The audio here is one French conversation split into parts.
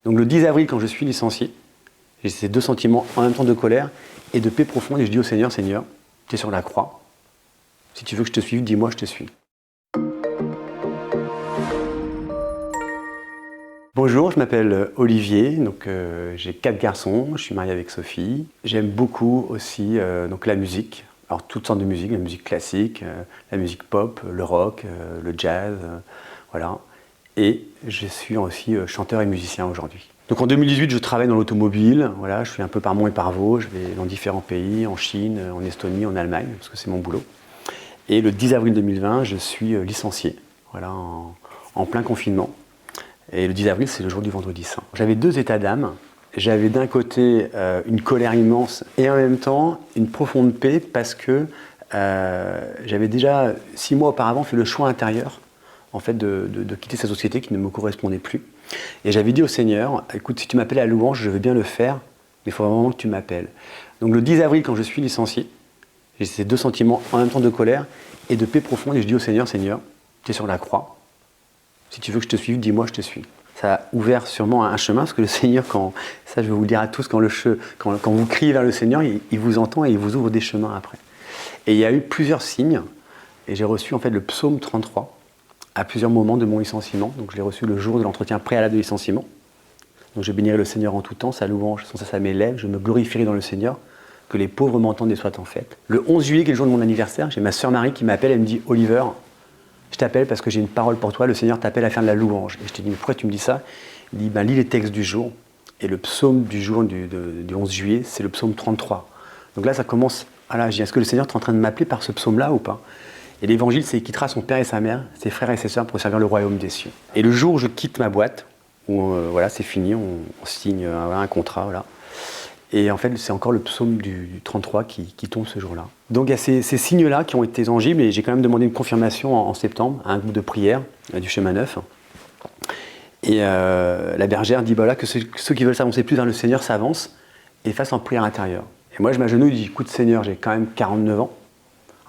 Donc le 10 avril, quand je suis licencié, j'ai ces deux sentiments en même temps de colère et de paix profonde. Et je dis au Seigneur, Seigneur, tu es sur la croix. Si tu veux que je te suive, dis-moi, je te suis. Bonjour, je m'appelle Olivier, donc j'ai 4 garçons, je suis marié avec Sophie. J'aime beaucoup aussi donc la musique, alors toutes sortes de musique, la musique classique, la musique pop, le rock, le jazz, voilà. Et je suis aussi chanteur et musicien aujourd'hui. Donc en 2018, je travaille dans l'automobile, voilà, je suis un peu par Mont et par Vaux, je vais dans différents pays, en Chine, en Estonie, en Allemagne, parce que c'est mon boulot. Et le 10 avril 2020, je suis licencié, voilà, en plein confinement. Et le 10 avril, c'est le jour du vendredi saint. J'avais 2 états d'âme. J'avais d'un côté une colère immense et en même temps une profonde paix parce que j'avais déjà 6 mois auparavant fait le choix intérieur en fait, de quitter cette société qui ne me correspondait plus. Et j'avais dit au Seigneur, écoute, si tu m'appelles à la louange, je veux bien le faire, mais il faut vraiment que tu m'appelles. Donc le 10 avril, quand je suis licencié, j'ai ces 2 sentiments en même temps de colère et de paix profonde et je dis au Seigneur, Seigneur, tu es sur la croix. Si tu veux que je te suive, dis-moi, je te suis. Ça a ouvert sûrement un chemin, parce que le Seigneur, ça je vais vous le dire à tous, quand vous criez vers le Seigneur, il vous entend et il vous ouvre des chemins après. Et il y a eu plusieurs signes, et j'ai reçu en fait le psaume 33 à plusieurs moments de mon licenciement. Donc je l'ai reçu le jour de l'entretien préalable de licenciement. Donc je bénirai le Seigneur en tout temps, sa louange sans cesse à mes lèvres, je me glorifierai dans le Seigneur, que les pauvres m'entendent et soient en fête. Le 11 juillet, qui est le jour de mon anniversaire, j'ai ma sœur Marie qui m'appelle, elle me dit « Oliver, je t'appelle parce que j'ai une parole pour toi, le Seigneur t'appelle à faire de la louange. » Et je te dis, mais pourquoi tu me dis ça? Il dit, lis les textes du jour. Et le psaume du jour du 11 juillet, c'est le psaume 33. Donc là, ça commence, voilà, je dis, est-ce que le Seigneur est en train de m'appeler par ce psaume-là ou pas? Et l'évangile, c'est qu'il quittera son père et sa mère, ses frères et ses sœurs pour servir le royaume des cieux. Et le jour où je quitte ma boîte, où voilà, c'est fini, on signe un contrat, voilà. Et en fait, c'est encore le psaume du 33 qui tombe ce jour-là. Donc il y a ces signes-là qui ont été tangibles et j'ai quand même demandé une confirmation en septembre à un groupe de prière du chemin neuf. Et la bergère dit voilà, que ceux qui veulent s'avancer plus vers le Seigneur s'avancent et fassent en prière intérieure. Et moi je m'agenouille et dis écoute Seigneur, j'ai quand même 49 ans.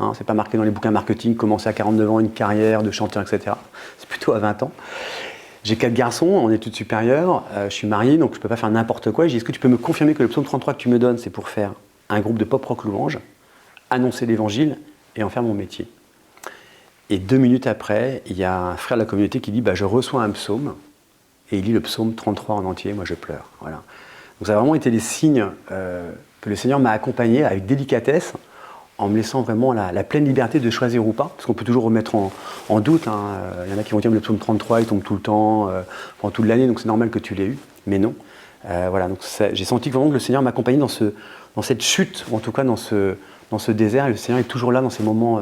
Hein, c'est pas marqué dans les bouquins marketing, commencer à 49 ans une carrière de chanteur, etc. C'est plutôt à 20 ans. J'ai 4 garçons en études supérieures, je suis marié, donc je ne peux pas faire n'importe quoi. Je dis, est-ce que tu peux me confirmer que le psaume 33 que tu me donnes, c'est pour faire un groupe de pop-rock louange, annoncer l'évangile et en faire mon métier? Et 2 minutes après, il y a un frère de la communauté qui dit, je reçois un psaume, et il lit le psaume 33 en entier, moi je pleure. Voilà. Donc ça a vraiment été des signes que le Seigneur m'a accompagné avec délicatesse, en me laissant vraiment la pleine liberté de choisir ou pas, parce qu'on peut toujours remettre en doute. Hein. Il y en a qui vont dire que le psaume 33, il tombe tout le temps, pendant toute l'année, donc c'est normal que tu l'aies eu, mais non. Voilà, donc j'ai senti vraiment que le Seigneur m'accompagnait dans cette chute, ou en tout cas dans ce désert, et le Seigneur est toujours là dans ces moments,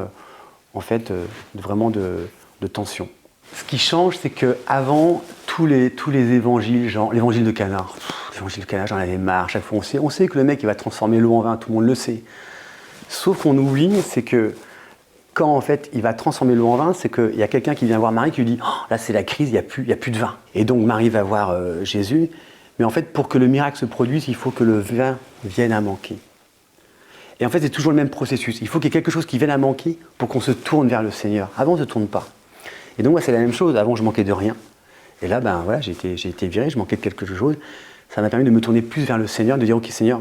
en fait, vraiment de tension. Ce qui change, c'est qu'avant, tous les évangiles, genre l'évangile de Cana, l'évangile de Cana, j'en avais marre, chaque fois on sait que le mec il va transformer l'eau en vin, tout le monde le sait. Sauf qu'on oublie, c'est que quand en fait il va transformer l'eau en vin, c'est qu'il y a quelqu'un qui vient voir Marie qui lui dit oh, là c'est la crise, il n'y a plus de vin. Et donc Marie va voir Jésus, mais en fait pour que le miracle se produise, il faut que le vin vienne à manquer. Et en fait c'est toujours le même processus, il faut qu'il y ait quelque chose qui vienne à manquer pour qu'on se tourne vers le Seigneur. Avant on ne se tourne pas. Et donc moi c'est la même chose, avant je manquais de rien. Et là voilà, j'ai été viré, je manquais de quelque chose. Ça m'a permis de me tourner plus vers le Seigneur, de dire ok Seigneur,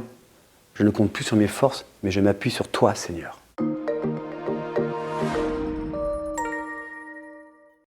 je ne compte plus sur mes forces, mais je m'appuie sur toi, Seigneur.